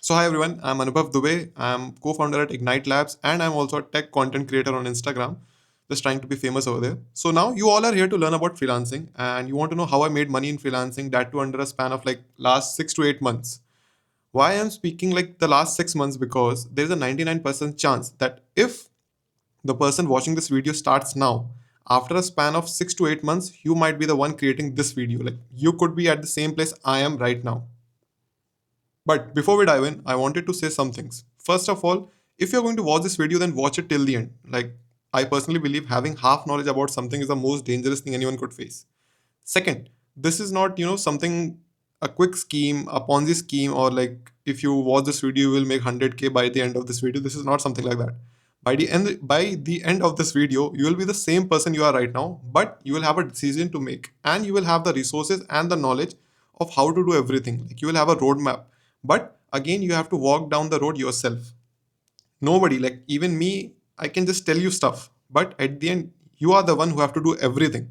So hi everyone, I'm Anubhav Dubey. I'm co-founder at Ignite Labs and I'm also a tech content creator on Instagram, just trying to be famous over there. So now you all are here to learn about freelancing and you want to know how I made money in freelancing, that too under a span of like last 6 to 8 months. Why I'm speaking like the last 6 months? Because there's a 99% chance that if the person watching this video starts now, after a span of 6 to 8 months, you might be the one creating this video. Like you could be at the same place I am right now. But before we dive in, I wanted to say some things. First of all, if you're going to watch this video, then watch it till the end. Like, I personally believe having half knowledge about something is the most dangerous thing anyone could face. Second, this is not, something, a quick scheme, a Ponzi scheme, or like if you watch this video, you will make 100K by the end of this video. This is not something like that. By the end of this video, you will be the same person you are right now, but you will have a decision to make and you will have the resources and the knowledge of how to do everything. Like you will have a roadmap. But again, you have to walk down the road yourself. Nobody, like even me, I can just tell you stuff. But at the end, you are the one who have to do everything.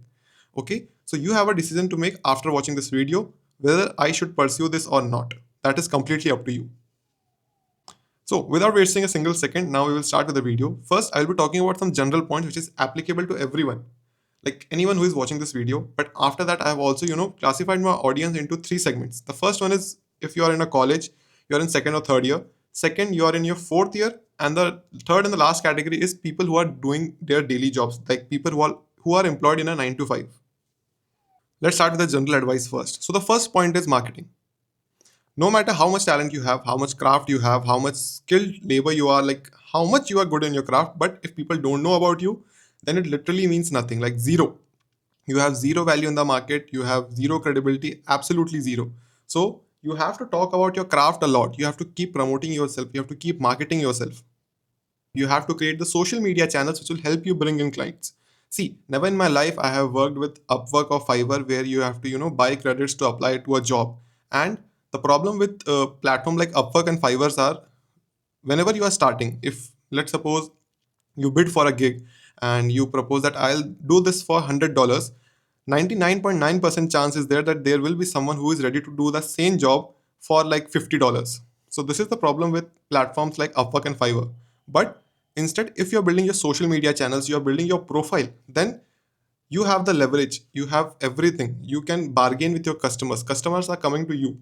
Okay? So you have a decision to make after watching this video whether I should pursue this or not. That is completely up to you. So without wasting a single second, now we will start with the video. First, I'll be talking about some general points which is applicable to everyone, like anyone who is watching this video. But after that, I have also, classified my audience into three segments. The first one is if you are in a college, you're in second or third year. Second, you are in your fourth year. And the third and the last category is people who are doing their daily jobs, like people who are employed in a 9 to 5. Let's start with the general advice first. So the first point is marketing. No matter how much talent you have, how much craft you have, how much skilled labor you are, like how much you are good in your craft, but if people don't know about you, then it literally means nothing, like zero. You have zero value in the market, you have zero credibility, absolutely zero. So you have to talk about your craft a lot. You have to keep promoting yourself, you have to keep marketing yourself. You have to create the social media channels which will help you bring in clients. See, never in my life I have worked with Upwork or Fiverr where you have to buy credits to apply to a job. And the problem with platform like Upwork and Fiverr are, whenever you are starting, if let's suppose you bid for a gig and you propose that I'll do this for $100, 99.9% chance is there that there will be someone who is ready to do the same job for like $50. So this is the problem with platforms like Upwork and Fiverr. But instead, if you're building your social media channels, you're building your profile, then you have the leverage, you have everything. You can bargain with your customers. Customers are coming to you.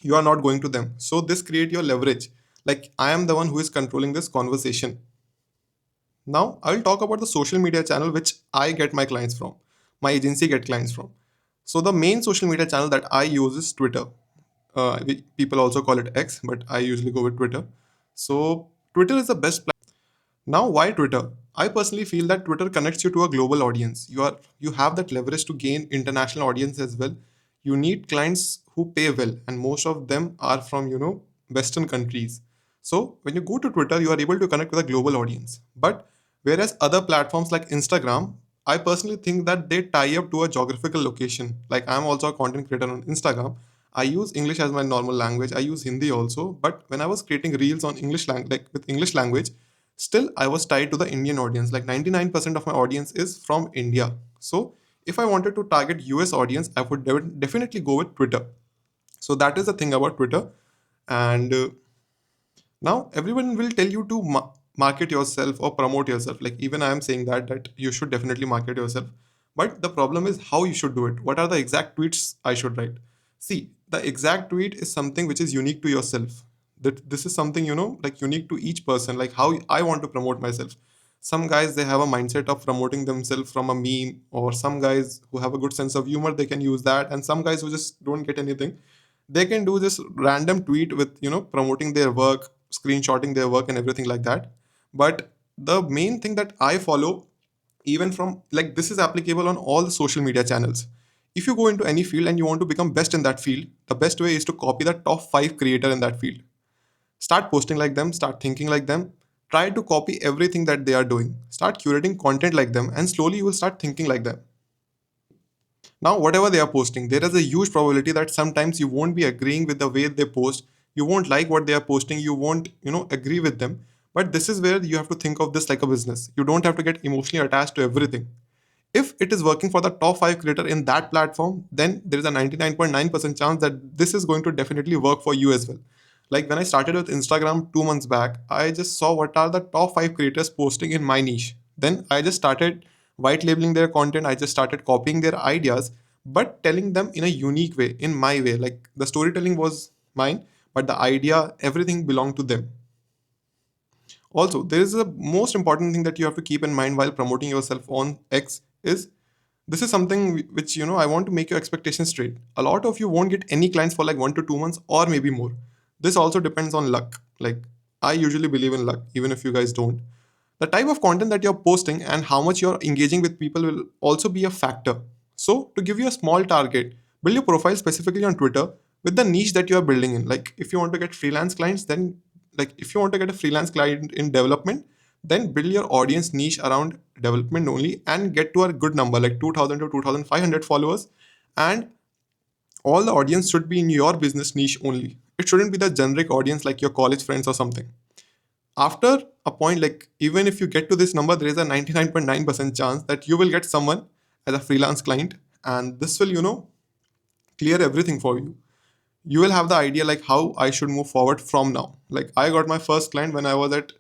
You are not going to them. So this create your leverage. Like I am the one who is controlling this conversation. Now I will talk about the social media channel which I get my clients from. My agency get clients from. So the main social media channel that I use is Twitter. People also call it X, but I usually go with Twitter. So Twitter is the best platform. Now, why Twitter? I personally feel that Twitter connects you to a global audience. You have that leverage to gain international audience as well. You need clients who pay well, and most of them are from Western countries. So when you go to Twitter, you are able to connect with a global audience. But whereas other platforms like Instagram, I personally think that they tie up to a geographical location. Like I'm also a content creator on Instagram. I use English as my normal language. I use Hindi also. But when I was creating reels on English language, like with English language, still I was tied to the Indian audience. Like 99% of my audience is from India. So if I wanted to target US audience, I would definitely go with Twitter. So that is the thing about Twitter. And now everyone will tell you to market yourself or promote yourself. Like even I am saying that you should definitely market yourself. But the problem is how you should do it. What are the exact tweets I should write? See, the exact tweet is something which is unique to yourself. That this is something like unique to each person. Like how I want to promote myself. Some guys they have a mindset of promoting themselves from a meme, or some guys who have a good sense of humor they can use that, and some guys who just don't get anything, they can do this random tweet with promoting their work, screenshotting their work and everything like that. But the main thing that I follow, even from like this is applicable on all the social media channels. If you go into any field and you want to become best in that field, the best way is to copy the top 5 creator in that field. Start posting like them, start thinking like them, try to copy everything that they are doing, start curating content like them, and slowly you will start thinking like them. Now, whatever they are posting, there is a huge probability that sometimes you won't be agreeing with the way they post. You won't like what they are posting. You won't, agree with them. But this is where you have to think of this like a business. You don't have to get emotionally attached to everything. If it is working for the top 5 creator in that platform, then there is a 99.9% chance that this is going to definitely work for you as well. Like when I started with Instagram 2 months back, I just saw what are the top 5 creators posting in my niche. Then I just started white labeling their content. I just started copying their ideas, but telling them in a unique way, in my way. Like the storytelling was mine, but the idea, everything belonged to them. Also, there is a most important thing that you have to keep in mind while promoting yourself on X is this is something which I want to make your expectations straight. A lot of you won't get any clients for like 1 to 2 months or maybe more. This also depends on luck. Like I usually believe in luck, even if you guys don't. The type of content that you're posting and how much you're engaging with people will also be a factor. So, to give you a small target, build your profile specifically on Twitter with the niche that you are building in. Like, if you want to get freelance clients, then, like, if you want to get a freelance client in development, then build your audience niche around development only and get to a good number, like 2000 to 2500 followers. And all the audience should be in your business niche only. It shouldn't be the generic audience like your college friends or something. After a point, like even if you get to this number, there is a 99.9% chance that you will get someone as a freelance client, and this will clear everything for you. You will have the idea like how I should move forward from now. Like I got my first client when I was at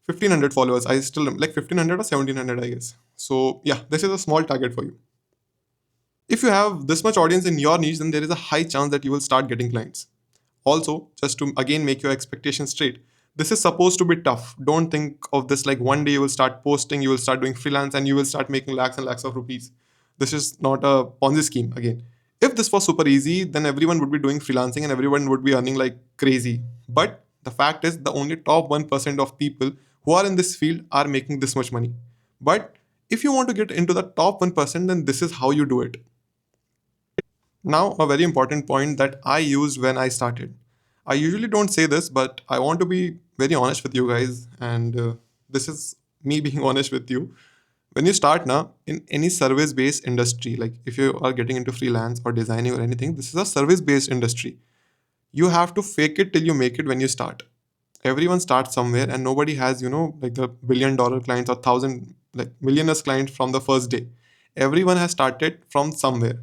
1500 followers. I still like 1500 or 1700, I guess. So yeah, this is a small target for you. If you have this much audience in your niche, then there is a high chance that you will start getting clients. Also, just to again make your expectations straight, this is supposed to be tough. Don't think of this like one day you will start posting, you will start doing freelance, and you will start making lakhs and lakhs of rupees. This is not a Ponzi scheme again. If this was super easy, then everyone would be doing freelancing and everyone would be earning like crazy. But the fact is, the only top 1% of people who are in this field are making this much money. But if you want to get into the top 1%, then this is how you do it. Now, a very important point that I used when I started. I usually don't say this, but I want to be very honest with you guys, and this is me being honest with you. When you start now in any service based industry, like if you are getting into freelance or designing or anything, this is a service based industry. You have to fake it till you make it when you start. Everyone starts somewhere, and nobody has, like the $1 billion clients or thousand, like millionaires clients from the first day. Everyone has started from somewhere.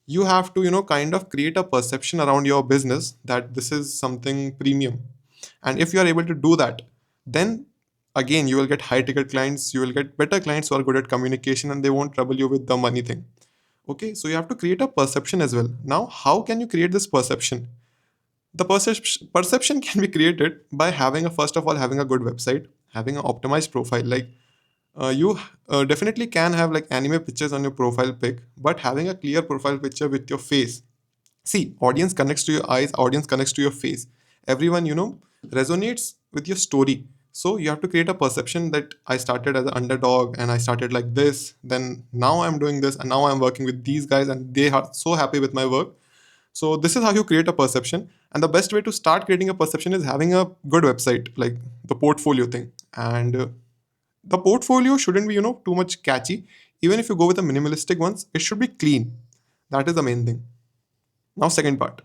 You have to, kind of create a perception around your business that this is something premium. And if you are able to do that, then again, you will get high ticket clients, you will get better clients who are good at communication and they won't trouble you with the money thing. Okay, so you have to create a perception as well. Now, how can you create this perception? The perception can be created by having a first of all having a good website, having an optimized profile. Like you definitely can have like anime pictures on your profile pic, but having a clear profile picture with your face. See, audience connects to your eyes, audience connects to your face. Everyone, resonates with your story. So you have to create a perception that I started as an underdog and I started like this. Then now I'm doing this and now I'm working with these guys and they are so happy with my work. So this is how you create a perception. And the best way to start creating a perception is having a good website, like the portfolio thing. And the portfolio shouldn't be, too much catchy. Even if you go with the minimalistic ones, it should be clean. That is the main thing. Now, second part,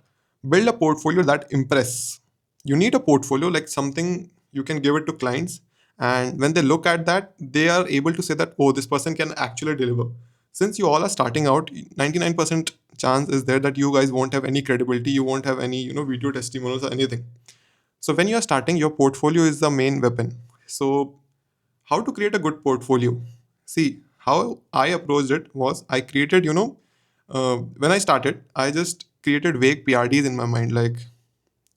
build a portfolio that impress. You need a portfolio like something you can give it to clients, and when they look at that, they are able to say that oh, this person can actually deliver. Since you all are starting out, 99% chance is there that you guys won't have any credibility, you won't have any video testimonials or anything. So when you are starting, your portfolio is the main weapon. So how to create a good portfolio? See, how I approached it was I created, when I started, I just created vague PRDs in my mind. Like,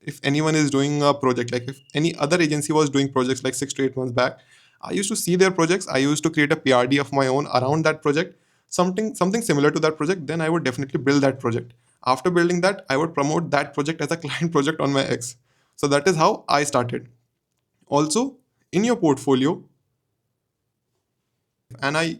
if anyone is doing a project, like if any other agency was doing projects like 6 to 8 months back, I used to see their projects. I used to create a PRD of my own around that project, something similar to that project. Then I would definitely build that project. After building that, I would promote that project as a client project on my X. So that is how I started. Also, in your portfolio, and I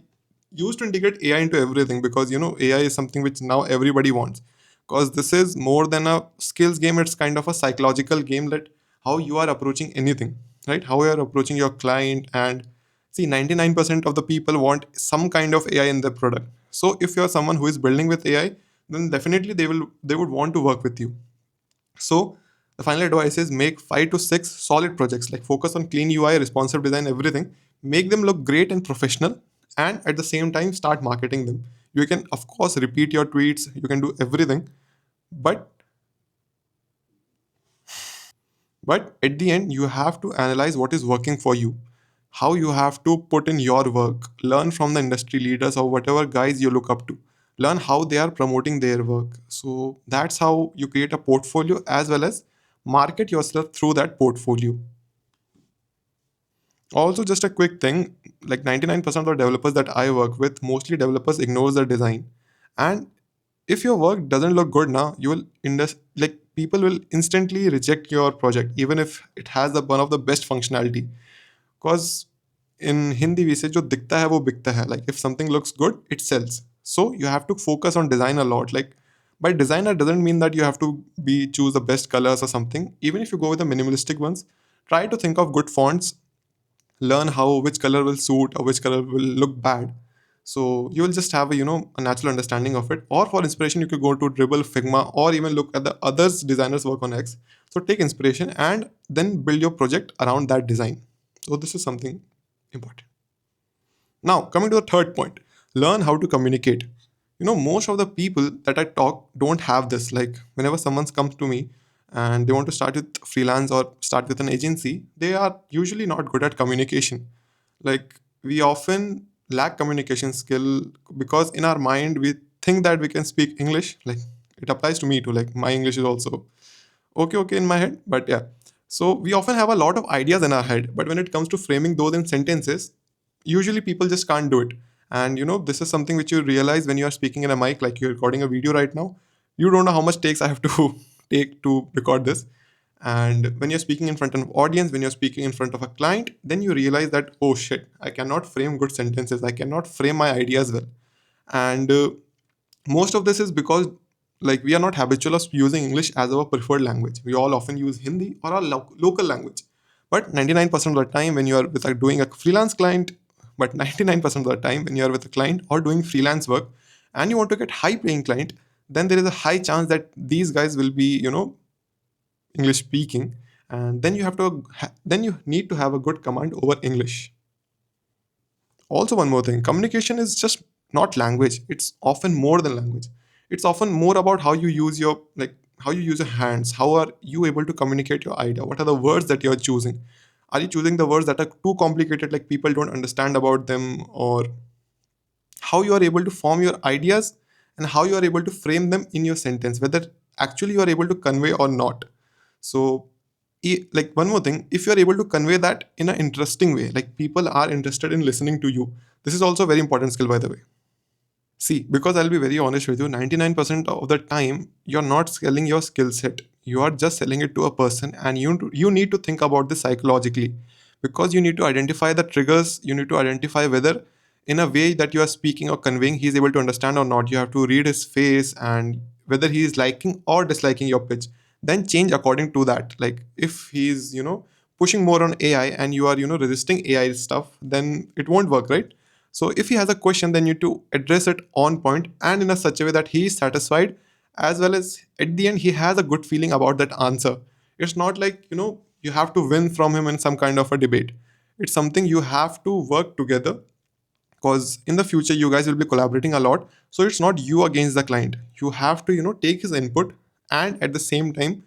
used to integrate AI into everything because AI is something which now everybody wants, because this is more than a skills game. It's kind of a psychological game that how you are approaching anything, right? How you are approaching your client. And see, 99% of the people want some kind of AI in their product. So if you're someone who is building with AI, then definitely they would want to work with you. So the final advice is make 5 to 6 solid projects, like focus on clean UI, responsive design, everything. Make them look great and professional, and at the same time start marketing them. You can of course repeat your tweets, you can do everything, but But at the end, you have to analyze what is working for you, how you have to put in your work, learn from the industry leaders or whatever guys you look up to, learn how they are promoting their work. So that's how you create a portfolio as well as market yourself through that portfolio. Also, just a quick thing, like 99% of the developers that I work with, mostly developers ignores the design. And if your work doesn't look good now, you will like people will instantly reject your project, even if it has the one of the best functionality. Because in Hindi we say जो दिखता है वो बिकता है. Like if something looks good, it sells. So you have to focus on design a lot. Like by designer doesn't mean that you have to be choose the best colors or something. Even if you go with the minimalistic ones, try to think of good fonts, learn how which color will suit or which color will look bad. So you will just have a natural understanding of it. Or for inspiration, you could go to Dribble, Figma, or even look at the others designers work on X. So take inspiration and then build your project around that design. So this is something important. Now, coming to the third point, learn how to communicate. Most of the people that I talk don't have this. Like, whenever someone comes to me and they want to start with freelance or start with an agency, they are usually not good at communication. Like, we often lack communication skill because in our mind, we think that we can speak English. Like, it applies to me too. Like, my English is also okay in my head, but yeah. So we often have a lot of ideas in our head, but when it comes to framing those in sentences, usually people just can't do it. And this is something which you realize when you are speaking in a mic, like you're recording a video right now. You don't know how much takes I have to take to record this. And when you're speaking in front of an audience, when you're speaking in front of a client, then you realize that, oh shit, I cannot frame good sentences, I cannot frame my ideas well. And most of this is because like we are not habitual of using English as our preferred language. We all often use Hindi or our local language. But 99% of the time when you are with doing a freelance client, but 99% of the time when you are with a client or doing freelance work and you want to get high paying client, then there is a high chance that these guys will be, English speaking. And then you have to, then you need to have a good command over English. Also, one more thing, communication is just not language. It's often more than language. It's often more about how you use your how you use your hands. How are you able to communicate your idea? What are the words that you're choosing? Are you choosing the words that are too complicated, like people don't understand about them, or how you are able to form your ideas and how you are able to frame them in your sentence, whether actually you are able to convey or not. So like one more thing, if you are able to convey that in an interesting way, like people are interested in listening to you, this is also a very important skill, by the way. See, because I'll be very honest with you, 99% of the time, you're not selling your skill set. You are just selling it to a person, and you need to think about this psychologically, because you need to identify the triggers. You need to identify whether, in a way that you are speaking or conveying, he's able to understand or not. You have to read his face and whether he is liking or disliking your pitch. Then change according to that. Like if he's pushing more on AI and you are resisting AI stuff, then it won't work, right? So if he has a question, then you need to address it on point and in a such a way that he is satisfied, as well as at the end he has a good feeling about that answer. It's not like you have to win from him in some kind of a debate. It's something you have to work together, because in the future you guys will be collaborating a lot. So it's not you against the client. You have to take his input and at the same time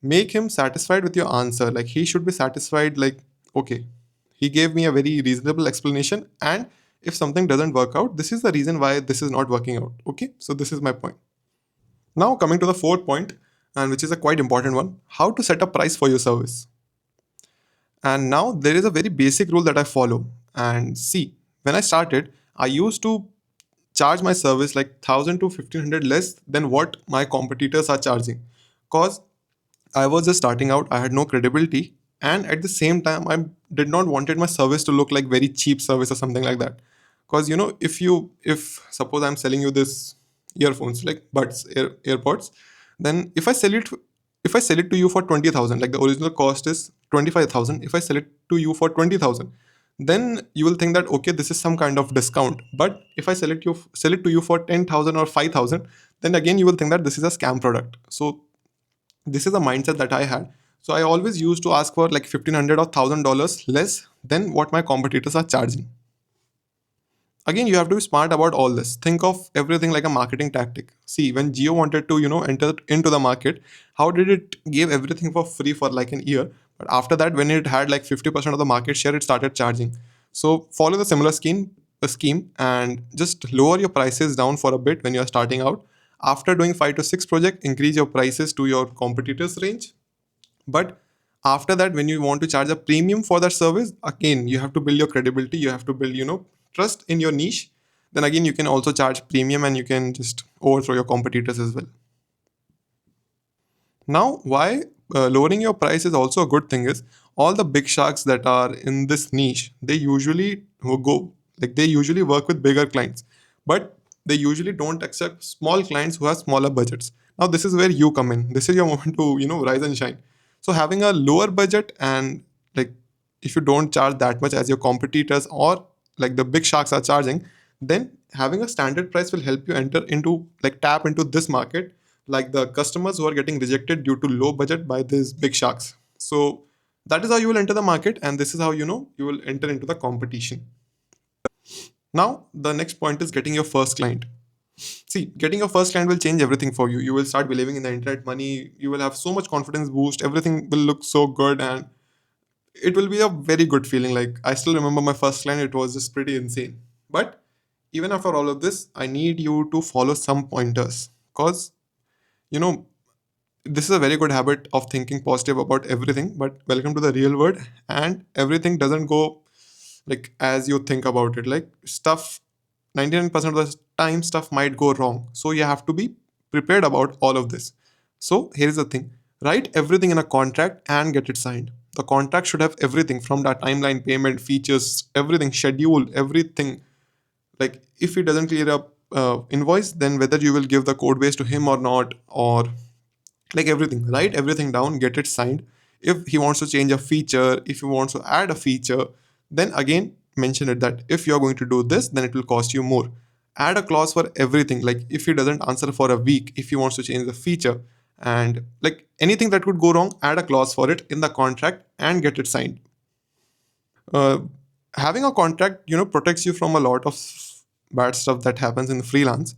make him satisfied with your answer. Like he should be satisfied, like, okay, he gave me a very reasonable explanation, and if something doesn't work out, this is the reason why this is not working out. Okay, so this is my point. Now coming to the fourth point, and which is a quite important one, how to set a price for your service. And now there is a very basic rule that I follow. And see, when I started, I used to charge my service like 1000 to 1500 less than what my competitors are charging, because I was just starting out, I had no credibility, and at the same time, I did not wanted my service to look like very cheap service or something like that. Because if suppose I'm selling you this earphones like buds, AirPods, then if I sell it to you for 20,000, like the original cost is 25,000. If I sell it to you for 20,000, then you will think that okay, this is some kind of discount. But if I sell it to you for 10,000 or 5,000, then again you will think that this is a scam product. So this is a mindset that I had. So I always used to ask for like 1,500 or $1,000 less than what my competitors are charging. Again, you have to be smart about all this. Think of everything like a marketing tactic. See, when Geo wanted to, enter into the market, how did it give everything for free for like an year? But after that, when it had like 50% of the market share, it started charging. So follow the similar scheme and just lower your prices down for a bit when you're starting out. After doing 5 to 6 projects, increase your prices to your competitors range. But after that, when you want to charge a premium for that service, again, you have to build your credibility. You have to build, trust in your niche. Then again, you can also charge premium and you can just overthrow your competitors as well. Now, why lowering your price is also a good thing is all the big sharks that are in this niche, they usually will go like they usually work with bigger clients, but they usually don't accept small clients who have smaller budgets. Now, this is where you come in. This is your moment to rise and shine. So, having a lower budget and like if you don't charge that much as your competitors or like the big sharks are charging, then having a standard price will help you enter into like tap into this market like the customers who are getting rejected due to low budget by these big sharks. So that is how you will enter the market, and this is how you will enter into the competition. Now the next point is getting your first client. See, getting your first client will change everything for you. You will start believing in the internet money. You will have so much confidence boost. Everything will look so good, and it will be a very good feeling. Like I still remember my first client; it was just pretty insane. But even after all of this, I need you to follow some pointers because you know this is a very good habit of thinking positive about everything, but welcome to the real world, and everything doesn't go like as you think about it. Like stuff 99% of the time stuff might go wrong, so you have to be prepared about all of this. So here is the thing: write everything in a contract and get it signed. The contract should have everything from that timeline, payment, features, everything, schedule, everything. Like if he doesn't clear up invoice, then whether you will give the code base to him or not, or like everything, write everything down, get it signed. If he wants to change a feature, if he wants to add a feature, then again mention it that if you're going to do this, then it will cost you more. Add a clause for everything, like if he doesn't answer for a week, if he wants to change the feature, and like anything that could go wrong, add a clause for it in the contract and get it signed. uh, Having a contract protects you from a lot of bad stuff that happens in freelance.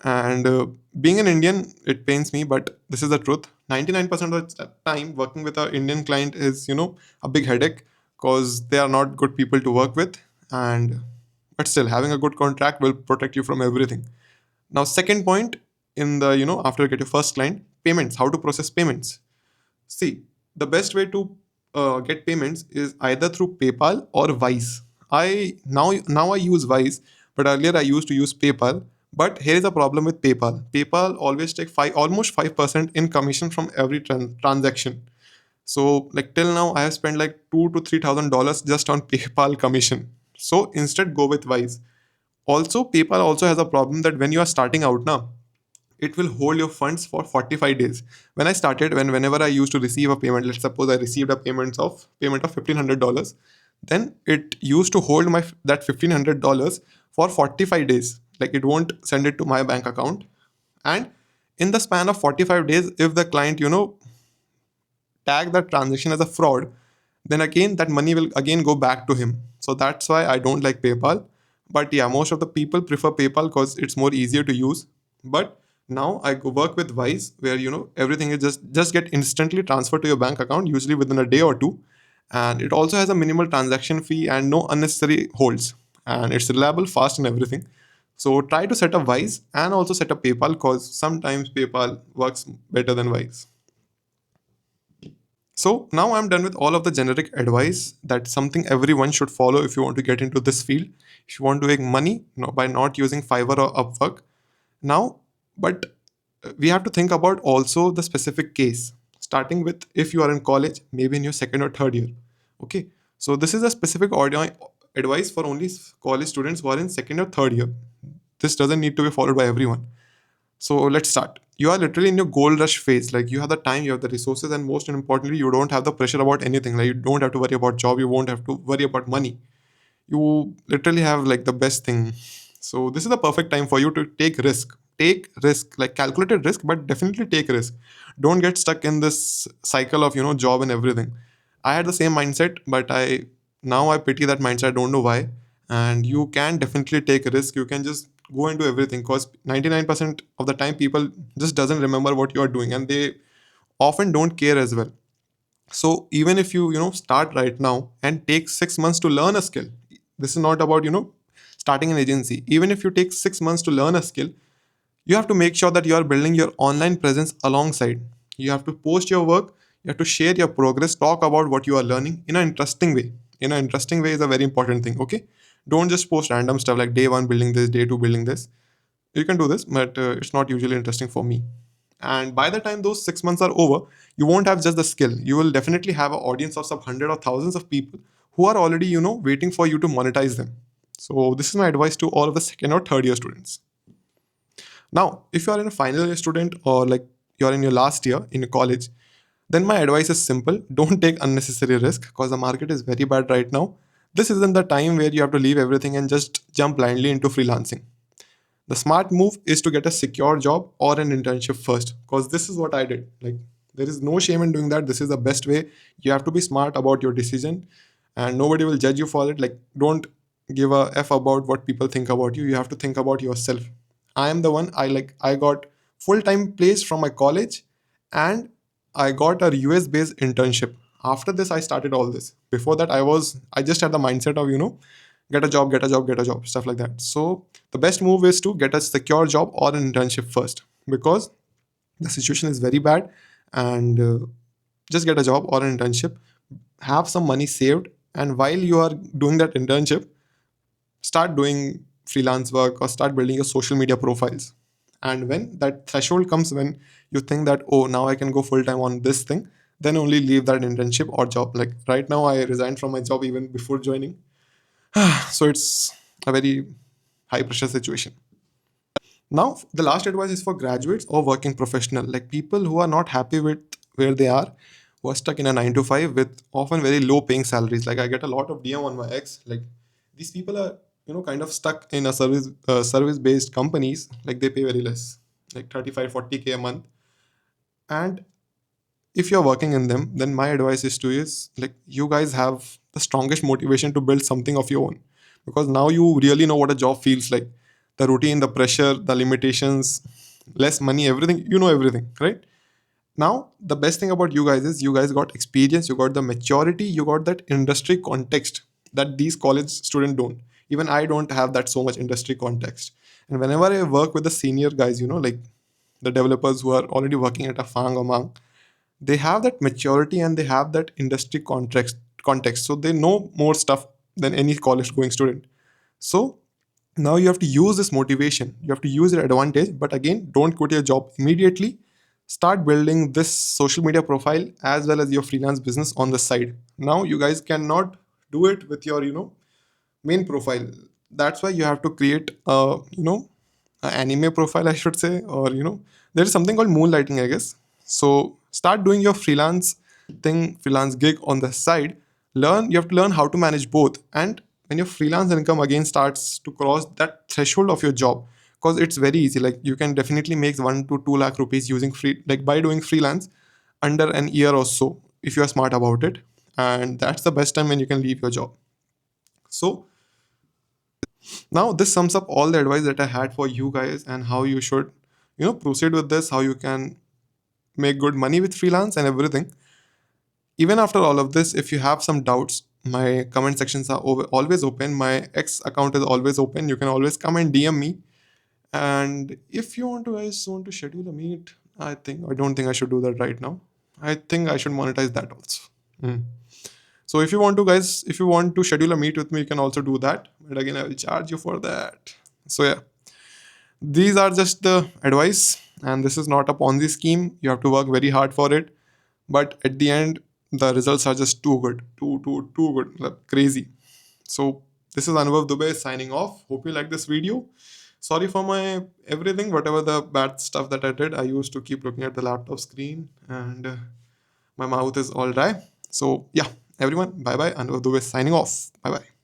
And being an Indian, it pains me, but this is the truth. 99% of the time working with an Indian client is a big headache because they are not good people to work with. And but still, having a good contract will protect you from everything. Now, second point, in the after you get your first client, payments, how to process payments. See, the best way to get payments is either through PayPal or Wise. I now I use Wise, but earlier I used to use PayPal. But here is a problem with PayPal. PayPal always take almost 5% in commission from every transaction. So like till now, I have spent like $2,000 to $3,000 just on PayPal commission. So instead, go with Wise. Also, PayPal also has a problem that when you are starting out now, it will hold your funds for 45 days. When I started, whenever I used to receive a payment, let's suppose I received a payment of $1,500, then it used to hold my that $1,500 for 45 days. Like it won't send it to my bank account. And in the span of 45 days, if the client tag that transaction as a fraud, then again that money will again go back to him. So that's why I don't like PayPal. But yeah, most of the people prefer PayPal because it's more easier to use. But now I go work with Wise, where everything is just get instantly transferred to your bank account, usually within a day or two. And it also has a minimal transaction fee and no unnecessary holds. And it's reliable, fast, and everything. So try to set up Wise and also set up PayPal because sometimes PayPal works better than Wise. So now I'm done with all of the generic advice. That's something everyone should follow if you want to get into this field. If you want to make money, by not using Fiverr or Upwork. Now, but we have to think about also the specific case. Starting with if you are in college, maybe in your second or third year. Okay. So this is a specific audio advice for only college students who are in second or third year. This doesn't need to be followed by everyone. So let's start. You are literally in your gold rush phase. Like you have the time, you have the resources, and most importantly, you don't have the pressure about anything. Like you don't have to worry about job, you won't have to worry about money. You literally have like the best thing. So this is the perfect time for you to take risk. Take risk, like calculated risk, but definitely take risk. Don't get stuck in this cycle of job and everything. I had the same mindset, but I pity that mindset. I don't know why. and you can definitely take a risk. You can just go into everything, because 99% of the time people just doesn't remember what you are doing, and they often don't care as well. So even if you start right now and take 6 months to learn a skill, this is not about starting an agency. Even if you take 6 months to learn a skill, you have to make sure that you are building your online presence alongside. You have to post your work, you have to share your progress, talk about what you are learning in an interesting way. In an interesting way is a very important thing, okay? Don't just post random stuff like day 1 building this, day 2 building this. You can do this, but it's not usually interesting for me. And by the time those 6 months are over, you won't have just the skill. You will definitely have an audience of some hundred or thousands of people who are already waiting for you to monetize them. So this is my advice to all of the second or third year students. Now, if you are in a final year student, or like you're in your last year in college, then my advice is simple. Don't take unnecessary risk, because the market is very bad right now. This isn't the time where you have to leave everything and just jump blindly into freelancing. The smart move is to get a secure job or an internship first, because this is what I did. Like, there is no shame in doing that. This is the best way. You have to be smart about your decision, and nobody will judge you for it. Like, don't give a f about what people think about you. You have to think about yourself. I am the one. I got full-time place from my college, and I got a US based internship. After this, I started all this. Before that, I just had the mindset of get a job, get a job, get a job, stuff like that. So the best move is to get a secure job or an internship first, because the situation is very bad. And just get a job or an internship, have some money saved, and while you are doing that internship, start doing freelance work or start building your social media profiles. And when that threshold comes, when you think that, oh, now I can go full time on this thing, then only leave that internship or job. Like right now, I resigned from my job even before joining. So it's a very high pressure situation. Now, the last advice is for graduates or working professional, like people who are not happy with where they are, who are stuck in a 9 to 5 with often very low paying salaries. Like I get a lot of DM on my ex. Like these people are, kind of stuck in a service based companies. Like they pay very less, like 35, 40K a month. And if you're working in them, then my advice is to is like you guys have the strongest motivation to build something of your own, because now you really know what a job feels like. The routine, the pressure, the limitations, less money, everything. You know everything, right? Now the best thing about you guys is you guys got experience, you got the maturity, you got that industry context that these college students don't. Even I don't have that so much industry context. And whenever I work with the senior guys, like the developers who are already working at a Fang or Mang, they have that maturity and they have that industry context, so they know more stuff than any college going student. So now you have to use this motivation, you have to use your advantage, but again, don't quit your job immediately. Start building this social media profile as well as your freelance business on the side. Now you guys cannot do it with your main profile. That's why you have to create a anime profile, I should say, or there is something called moonlighting, I guess. So start doing your freelance gig on the side. You have to learn how to manage both. And when your freelance income again starts to cross that threshold of your job, because it's very easy, like you can definitely make 1 to 2 lakh rupees using free, like by doing freelance under an year or so, if you are smart about it. And that's the best time when you can leave your job. So now this sums up all the advice that I had for you guys, and how you should proceed with this, how you can make good money with freelance and everything. Even after all of this, if you have some doubts, my comment sections are always open. My X account is always open. You can always come and DM me. And if you want to schedule a meet, I don't think I should do that right now. I think I should monetize that also. Mm. So if you want to schedule a meet with me, you can also do that. But again, I will charge you for that. So yeah, these are just the advice, and this is not a Ponzi scheme. You have to work very hard for it, but at the end, the results are just too good, too good, like crazy. So this is Anubhav Dubey signing off. Hope you like this video. Sorry for my everything, whatever the bad stuff that I did. I used to keep looking at the laptop screen, and my mouth is all dry. So yeah, everyone, bye bye. Anubhav Dubey signing off. Bye bye.